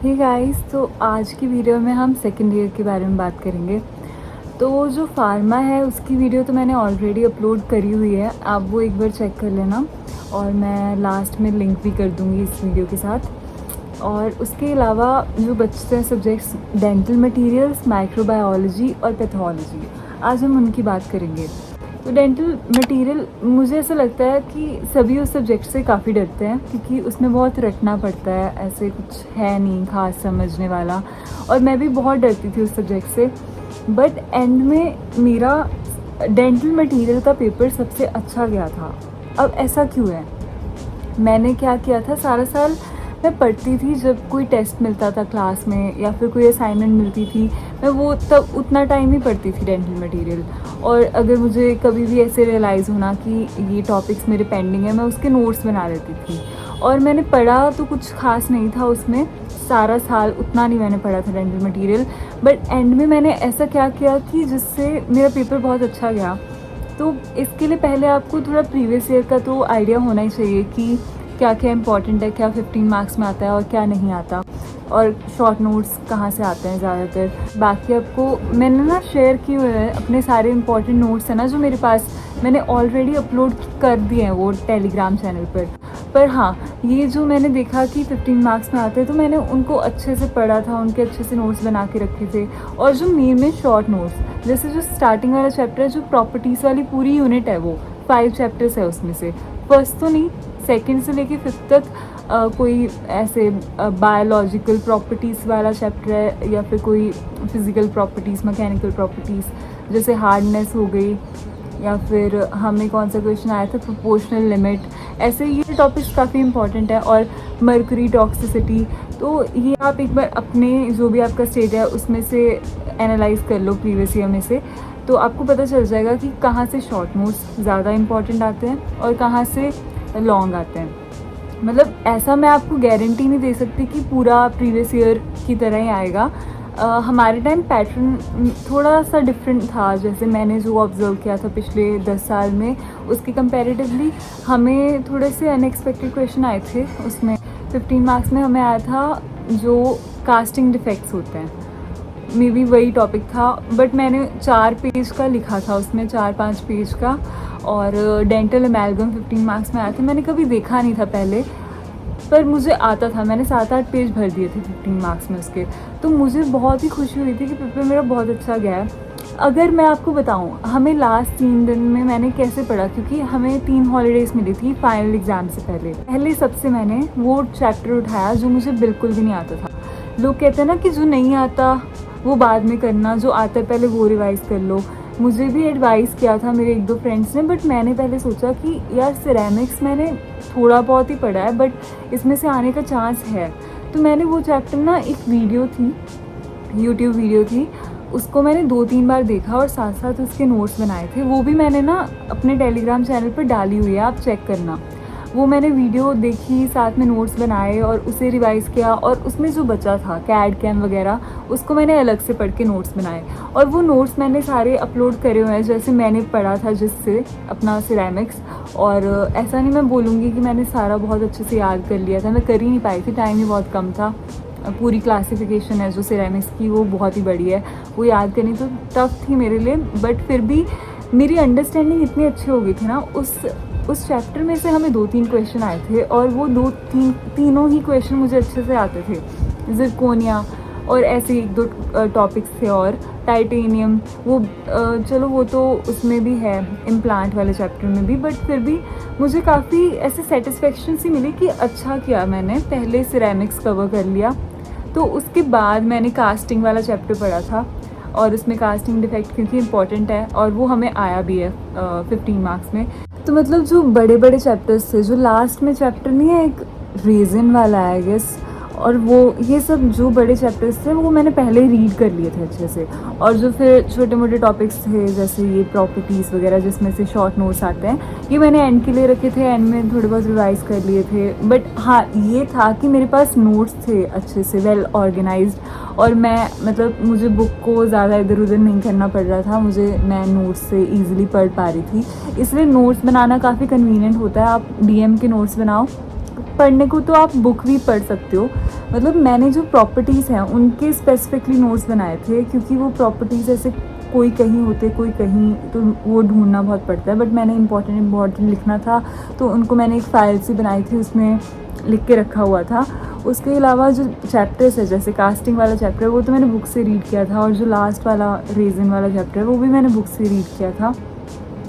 Hey guys, तो आज की वीडियो में हम सेकेंड ईयर के बारे में बात करेंगे। तो जो फार्मा है उसकी वीडियो तो मैंने ऑलरेडी अपलोड करी हुई है, आप वो एक बार चेक कर लेना और मैं लास्ट में लिंक भी कर दूँगी इस वीडियो के साथ। और उसके अलावा जो बचते हैं सब्जेक्ट्स डेंटल मटेरियल्स, माइक्रोबायोलॉजी और पैथोलॉजी, आज हम उनकी बात करेंगे। तो डेंटल मटेरियल मुझे ऐसा लगता है कि सभी उस सब्जेक्ट से काफ़ी डरते हैं क्योंकि उसमें बहुत रटना पड़ता है, ऐसे कुछ है नहीं खास समझने वाला। और मैं भी बहुत डरती थी उस सब्जेक्ट से, बट एंड में मेरा डेंटल मटेरियल का पेपर सबसे अच्छा गया था। अब ऐसा क्यों है? मैंने क्या किया था, सारा साल मैं पढ़ती थी। जब कोई टेस्ट मिलता था क्लास में या फिर कोई असाइनमेंट मिलती थी, मैं वो तब उतना टाइम ही पढ़ती थी डेंटल मटेरियल। और अगर मुझे कभी भी ऐसे रियलाइज़ होना कि ये टॉपिक्स मेरे पेंडिंग है, मैं उसके नोट्स बना लेती थी। और मैंने पढ़ा तो कुछ खास नहीं था उसमें, सारा साल उतना नहीं मैंने पढ़ा था डेंटल मटेरियल, बट एंड में मैंने ऐसा क्या किया कि जिससे मेरा पेपर बहुत अच्छा गया। तो इसके लिए पहले आपको थोड़ा प्रीवियस ईयर का तो आइडिया होना ही चाहिए कि क्या क्या इंपॉर्टेंट है, क्या 15 मार्क्स में आता है और क्या नहीं आता, और शॉर्ट नोट्स कहाँ से आते हैं ज़्यादातर। बाकी आपको मैंने ना शेयर किए हुए हैं अपने सारे इंपॉर्टेंट नोट्स हैं ना जो मेरे पास, मैंने ऑलरेडी अपलोड कर दिए हैं वो टेलीग्राम चैनल पर हाँ, ये जो मैंने देखा कि 15 मार्क्स में आते हैं तो मैंने उनको अच्छे से पढ़ा था, उनके अच्छे से नोट्स बना के रखे थे। और जो मेन में शॉर्ट नोट्स, जैसे जो स्टार्टिंग वाला चैप्टर है, जो प्रॉपर्टीज़ वाली पूरी यूनिट है, वो 5 चैप्टर्स है उसमें से। फर्स्ट तो नहीं, सेकंड से लेके 5th तक कोई ऐसे बायोलॉजिकल प्रॉपर्टीज़ वाला चैप्टर है या फिर कोई फिज़िकल प्रॉपर्टीज़, मैकेनिकल प्रॉपर्टीज़ जैसे हार्डनेस हो गई, या फिर हमें कौन सा क्वेश्चन आया था, प्रोपोर्शनल लिमिट। ऐसे ये टॉपिक्स काफ़ी इंपॉर्टेंट है। और मर्करी टॉक्सिसिटी, तो ये आप एक बार अपने जो भी आपका स्टेज है उसमें से एनालाइज कर लो प्रीवियस ईयर में से, तो आपको पता चल जाएगा कि कहाँ से शॉर्ट नोट्स ज़्यादा इंपॉर्टेंट आते हैं और कहाँ से लॉन्ग आते हैं। मतलब ऐसा मैं आपको गारंटी नहीं दे सकती कि पूरा प्रीवियस ईयर की तरह ही आएगा। हमारे टाइम पैटर्न थोड़ा सा डिफरेंट था, जैसे मैंने जो ऑब्ज़र्व किया था पिछले 10 साल में, उसके कंपैरेटिवली हमें थोड़े से अनएक्सपेक्टेड क्वेश्चन आए थे। उसमें 15 मार्क्स में हमें आया था जो कास्टिंग डिफेक्ट्स होते हैं, मे बी वही टॉपिक था, बट मैंने 4 पेज का लिखा था उसमें, 4-5 पेज का। और डेंटल एमेलगम 15 मार्क्स में आया था, मैंने कभी देखा नहीं था पहले, पर मुझे आता था। मैंने 7-8 पेज भर दिए थे 15 मार्क्स में उसके। तो मुझे बहुत ही खुशी हुई थी कि पेपर मेरा बहुत अच्छा गया है। अगर मैं आपको बताऊं, हमें लास्ट 3 दिन में मैंने कैसे पढ़ा, क्योंकि हमें 3 हॉलीडेज़ मिली थी फाइनल एग्ज़ाम से पहले सबसे मैंने वो चैप्टर उठाया जो मुझे बिल्कुल भी नहीं आता था। लोग कहते हैं ना कि जो नहीं आता वो बाद में करना, जो आता है पहले वो रिवाइज़ कर लो। मुझे भी एडवाइस किया था मेरे 1-2 फ्रेंड्स ने, बट मैंने पहले सोचा कि यार सिरेमिक्स मैंने थोड़ा बहुत ही पढ़ा है, बट इसमें से आने का चांस है। तो मैंने वो चैप्टर ना, एक वीडियो थी, यूट्यूब वीडियो थी, उसको मैंने 2-3 बार देखा और साथ साथ उसके नोट्स बनाए थे। वो भी मैंने ना अपने टेलीग्राम चैनल पर डाली हुई है, आप चेक करना। वो मैंने वीडियो देखी, साथ में नोट्स बनाए और उसे रिवाइज़ किया, और उसमें जो बचा था कैड कैम वगैरह, उसको मैंने अलग से पढ़ के नोट्स बनाए। और वो नोट्स मैंने सारे अपलोड करे हुए हैं जैसे मैंने पढ़ा था, जिससे अपना सिरेमिक्स। और ऐसा नहीं मैं बोलूँगी कि मैंने सारा बहुत अच्छे से याद कर लिया था, मैं कर ही नहीं पाई थी, टाइम ही बहुत कम था। पूरी क्लासिफिकेशन है जो सिरेमिक्स की, वो बहुत ही बड़ी है, वो याद करनी तो टफ थी मेरे लिए, बट फिर भी मेरी अंडरस्टैंडिंग इतनी अच्छी हो गई थी ना, उस चैप्टर में से हमें 2-3 क्वेश्चन आए थे और वो तीनों ही क्वेश्चन मुझे अच्छे से आते थे। जिरकोनिया और ऐसे 1-2 टॉपिक्स थे, और टाइटेनियम, वो चलो वो तो उसमें भी है, इम्प्लांट वाले चैप्टर में भी, बट फिर भी मुझे काफ़ी ऐसे सेटिस्फेक्शन सी मिली कि अच्छा किया मैंने पहले सिरेमिक्स कवर कर लिया। तो उसके बाद मैंने कास्टिंग वाला चैप्टर पढ़ा था, और उसमें कास्टिंग डिफेक्ट क्योंकि इम्पॉर्टेंट है और वो हमें आया भी है 15 मार्क्स में। तो मतलब जो बड़े बड़े चैप्टर्स थे, जो लास्ट में चैप्टर नहीं है एक रीज़न वाला आई गेस, और वो ये सब जो बड़े चैप्टर्स थे वो मैंने पहले ही रीड कर लिए थे अच्छे से। और जो फिर छोटे मोटे टॉपिक्स थे जैसे ये प्रॉपर्टीज़ वगैरह जिसमें से शॉर्ट नोट्स आते हैं, ये मैंने एंड के लिए रखे थे, एंड में थोड़े बहुत रिवाइज़ कर लिए थे। बट हाँ, ये था कि मेरे पास नोट्स थे अच्छे से वेल ऑर्गेनाइज्ड, और मैं मतलब मुझे बुक को ज़्यादा इधर उधर नहीं करना पड़ रहा था, मैं नोट्स से ईजिली पढ़ पा रही थी। इसलिए नोट्स बनाना काफ़ी कन्वीनियंट होता है। आप DM के नोट्स बनाओ, पढ़ने को तो आप बुक भी पढ़ सकते हो, मतलब मैंने जो प्रॉपर्टीज़ हैं उनके स्पेसिफिकली नोट्स बनाए थे, क्योंकि वो प्रॉपर्टीज़ ऐसे कोई कहीं होते कोई कहीं, तो वो ढूंढना बहुत पड़ता है। बट मैंने इम्पॉर्टेंट लिखना था तो उनको मैंने एक फ़ाइल सी बनाई थी, उसमें लिख के रखा हुआ था। उसके अलावा जो चैप्टर्स है, जैसे कास्टिंग वाला चैप्टर, वो तो मैंने बुक से रीड किया था, और जो लास्ट वाला रीज़न वाला चैप्टर है वो भी मैंने बुक से रीड किया था।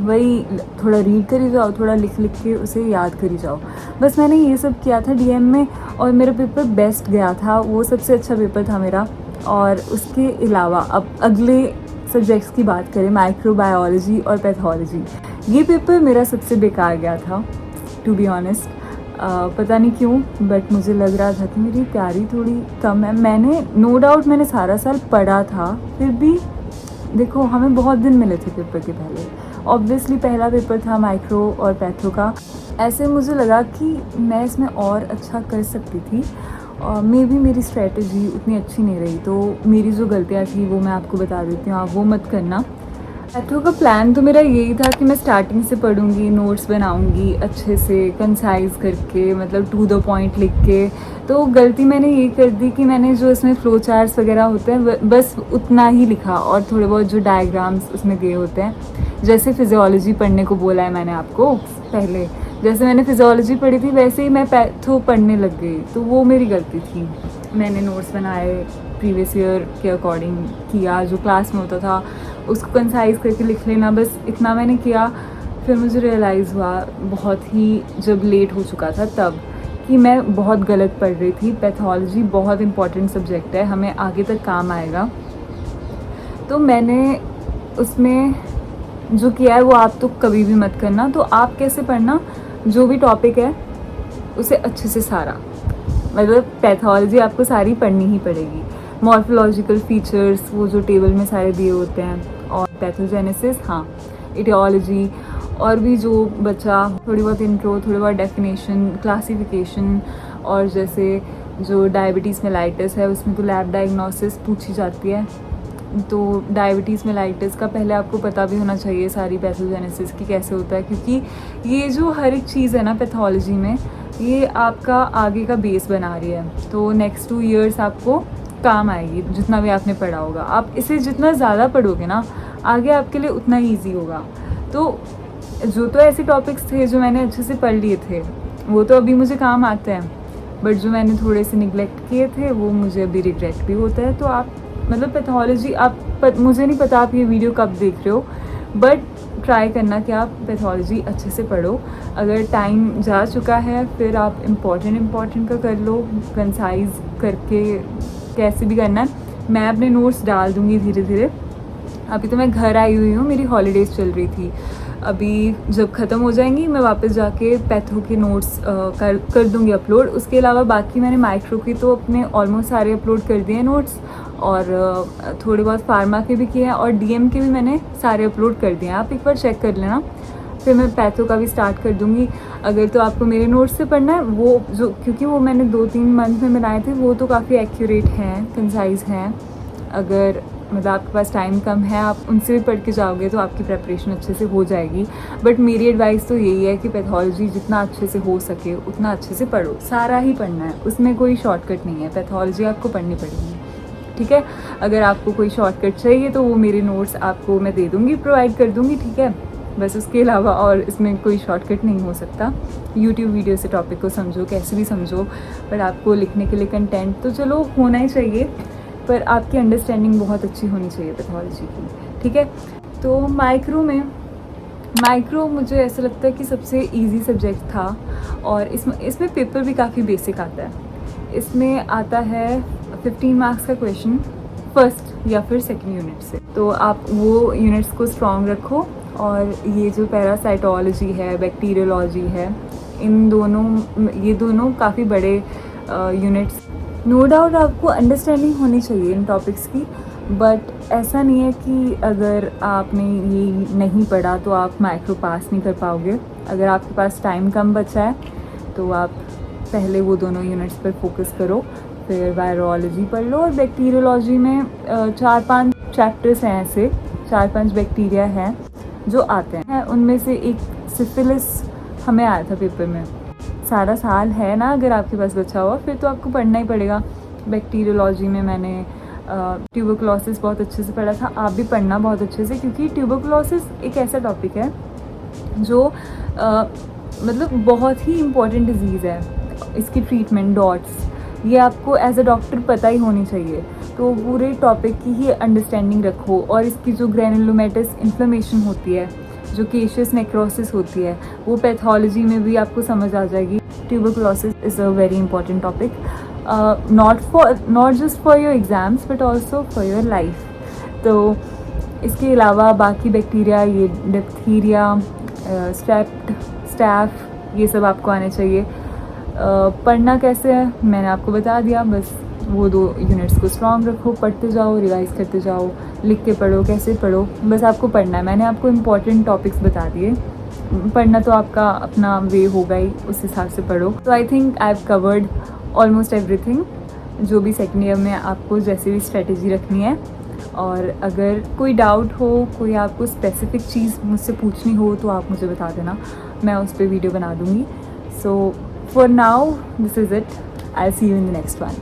वही थोड़ा रीड करी जाओ, थोड़ा लिख के उसे याद करी जाओ, बस मैंने ये सब किया था डीएम में। और मेरा पेपर बेस्ट गया था, वो सबसे अच्छा पेपर था मेरा। और उसके अलावा अब अगले सब्जेक्ट्स की बात करें, माइक्रोबायोलॉजी और पैथोलॉजी, ये पेपर मेरा सबसे बेकार गया था टू बी ऑनेस्ट। पता नहीं क्यों, बट मुझे लग रहा था कि मेरी तैयारी थोड़ी कम है। मैंने नो डाउट मैंने सारा साल पढ़ा था, फिर भी देखो हमें बहुत दिन मिले थे पेपर के पहले। ऑब्वियसली पहला पेपर था माइक्रो और पैथो का, ऐसे मुझे लगा कि मैं इसमें और अच्छा कर सकती थी। मे बी मेरी स्ट्रेटजी उतनी अच्छी नहीं रही, तो मेरी जो गलतियाँ थी वो मैं आपको बता देती हूँ, आप वो मत करना। पैथो का प्लान तो मेरा यही था कि मैं स्टार्टिंग से पढ़ूंगी, नोट्स बनाऊंगी अच्छे से कंसाइज करके, मतलब टू द पॉइंट लिख के। तो गलती मैंने ये कर दी कि मैंने जो इसमें फ्लो चार्ट्स वगैरह होते हैं बस उतना ही लिखा, और थोड़े बहुत जो डायग्राम्स उसमें दिए होते हैं, जैसे फिजियोलॉजी पढ़ने को बोला है मैंने आपको पहले, जैसे मैंने फिजियोलॉजी पढ़ी थी वैसे ही मैं पैथो पढ़ने लग गई, तो वो मेरी गलती थी। मैंने नोट्स बनाए प्रीवियस ईयर के अकॉर्डिंग किया, जो क्लास में होता था उसको कंसाइज करके लिख लेना, बस इतना मैंने किया। फिर मुझे रियलाइज़ हुआ बहुत ही जब लेट हो चुका था तब, कि मैं बहुत गलत पढ़ रही थी। पैथोलॉजी बहुत इंपॉर्टेंट सब्जेक्ट है, हमें आगे तक काम आएगा। तो मैंने उसमें जो किया है वो आप तो कभी भी मत करना। तो आप कैसे पढ़ना, जो भी टॉपिक है उसे अच्छे से सारा, मतलब पैथोलॉजी आपको सारी पढ़नी ही पड़ेगी। मॉर्फोलॉजिकल फीचर्स वो जो टेबल में सारे दिए होते हैं, और पैथोजेनेसिस, हाँ, इटियोलॉजी, और भी जो बचा थोड़ी बहुत इंट्रो, थोड़ी बहुत डेफिनेशन, क्लासिफिकेशन, और जैसे जो डायबिटीज़ मेलाइटिस है उसमें तो लैब डायग्नोसिस पूछी जाती है, तो डायबिटीज़ मेलाइटिस का पहले आपको पता भी होना चाहिए सारी पैथोजेनेसिस की कैसे होता है, क्योंकि ये जो हर एक चीज़ है ना पैथोलॉजी में, ये आपका आगे का बेस बना रही है। तो नेक्स्ट 2 ईयर्स आपको काम आएगी जितना भी आपने पढ़ा होगा। आप इसे जितना ज़्यादा पढ़ोगे ना आगे आपके लिए उतना ही ईजी होगा। तो जो तो ऐसे टॉपिक्स थे जो मैंने अच्छे से पढ़ लिए थे वो तो अभी मुझे काम आते हैं, बट जो मैंने थोड़े से निगलेक्ट किए थे वो मुझे अभी रिग्रेट भी होता है। तो आप मतलब पैथोलॉजी मुझे नहीं पता आप ये वीडियो कब देख रहे हो, बट ट्राई करना कि आप पैथोलॉजी अच्छे से पढ़ो। अगर टाइम जा चुका है फिर आप इम्पॉर्टेंट का कर लो, कंसाइज करके कैसे भी करना है। मैं अपने नोट्स डाल दूँगी धीरे धीरे। अभी तो मैं घर आई हुई हूँ, मेरी हॉलीडेज़ चल रही थी, अभी जब ख़त्म हो जाएंगी मैं वापस जाके पैथो के नोट्स कर दूँगी अपलोड। उसके अलावा बाकी मैंने माइक्रो की तो अपने ऑलमोस्ट सारे अपलोड कर दिए हैं नोट्स, और थोड़े बहुत फार्मा के भी किए हैं, और डीएम के भी मैंने सारे अपलोड कर दिए हैं। आप एक बार चेक कर लेना, फिर मैं पैथो का भी स्टार्ट कर दूँगी। अगर तो आपको मेरे नोट्स से पढ़ना है वो जो, क्योंकि वो मैंने 2-3 मंथ में बनाए थे, वो तो काफ़ी एक्यूरेट हैं, कंसाइज हैं। अगर मतलब आपके पास टाइम कम है आप उनसे भी पढ़ के जाओगे तो आपकी प्रेपरेशन अच्छे से हो जाएगी। बट मेरी एडवाइस तो यही है कि पैथोलॉजी जितना अच्छे से हो सके उतना अच्छे से पढ़ो, सारा ही पढ़ना है, उसमें कोई शॉर्टकट नहीं है, पैथोलॉजी आपको पढ़नी पड़ेगी, ठीक है। अगर आपको कोई शॉर्टकट चाहिए तो वो मेरे नोट्स आपको मैं दे दूँगी, प्रोवाइड कर दूँगी, ठीक है। बस उसके अलावा और इसमें कोई शॉर्टकट नहीं हो सकता। यूट्यूब वीडियो से टॉपिक को समझो, कैसे भी समझो, पर आपको लिखने के लिए कंटेंट तो चलो होना ही चाहिए, पर आपकी अंडरस्टैंडिंग बहुत अच्छी होनी चाहिए पैथोलॉजी की, ठीक है। तो माइक्रो मुझे ऐसा लगता है कि सबसे इजी सब्जेक्ट था, और इसमें पेपर भी काफ़ी बेसिक आता है। इसमें आता है 15 मार्क्स का क्वेश्चन फर्स्ट या फिर सेकंड यूनिट से, तो आप वो यूनिट्स को स्ट्रॉन्ग रखो। और ये जो पैरासाइटोलॉजी है, बैक्टीरियोलॉजी है, ये दोनों काफ़ी बड़े यूनिट्स। नो डाउट आपको अंडरस्टैंडिंग होनी चाहिए इन टॉपिक्स की, बट ऐसा नहीं है कि अगर आपने ये नहीं पढ़ा तो आप माइक्रो पास नहीं कर पाओगे। अगर आपके पास टाइम कम बचा है तो आप पहले वो दोनों यूनिट्स पर फोकस करो, फिर वायरोलॉजी पढ़ लो। और बैक्टीरियोलॉजी में 4-5 चैप्टर्स हैं, ऐसे 4-5 बैक्टीरिया हैं जो आते हैं। उनमें से एक सिफिलिस हमें आया था पेपर में। सारा साल है ना, अगर आपके पास बचा हुआ फिर तो आपको पढ़ना ही पड़ेगा। बैक्टीरियोलॉजी में मैंने ट्यूबरकुलोसिस बहुत अच्छे से पढ़ा था, आप भी पढ़ना बहुत अच्छे से, क्योंकि ट्यूबरकुलोसिस एक ऐसा टॉपिक है जो मतलब बहुत ही इम्पॉर्टेंट डिजीज़ है। इसकी ट्रीटमेंट डॉट्स ये आपको एज अ डॉक्टर पता ही होनी चाहिए। तो पूरे टॉपिक की ही अंडरस्टैंडिंग रखो, और इसकी जो ग्रैनुलोमेटस इन्फ्लेमेशन होती है, जो केशियस नेक्रोसिस होती है, वो पैथोलॉजी में भी आपको समझ आ जाएगी। Tuberculosis is a very important topic, not just for your exams but also for your life. तो इसके अलावा बाकी बैक्टीरिया, ये डिप्थीरिया, स्टैफ, ये सब आपको आने चाहिए। पढ़ना कैसे है मैंने आपको बता दिया, बस वो 2 यूनिट्स को स्ट्रॉन्ग रखो, पढ़ते जाओ, रिवाइज करते जाओ, लिख के पढ़ो, कैसे पढ़ो, बस आपको पढ़ना है। मैंने आपको इम्पॉर्टेंट टॉपिक्स बता दिए, पढ़ना तो आपका अपना वे होगा ही, उस हिसाब से पढ़ो। तो I think I have covered almost everything, जो भी सेकेंड ईयर में आपको जैसे भी स्ट्रेटजी रखनी है। और अगर कोई डाउट हो, कोई आपको स्पेसिफिक चीज़ मुझसे पूछनी हो तो आप मुझे बता देना, मैं उस पर वीडियो बना दूँगी। So for now this is it, I see you in the next one.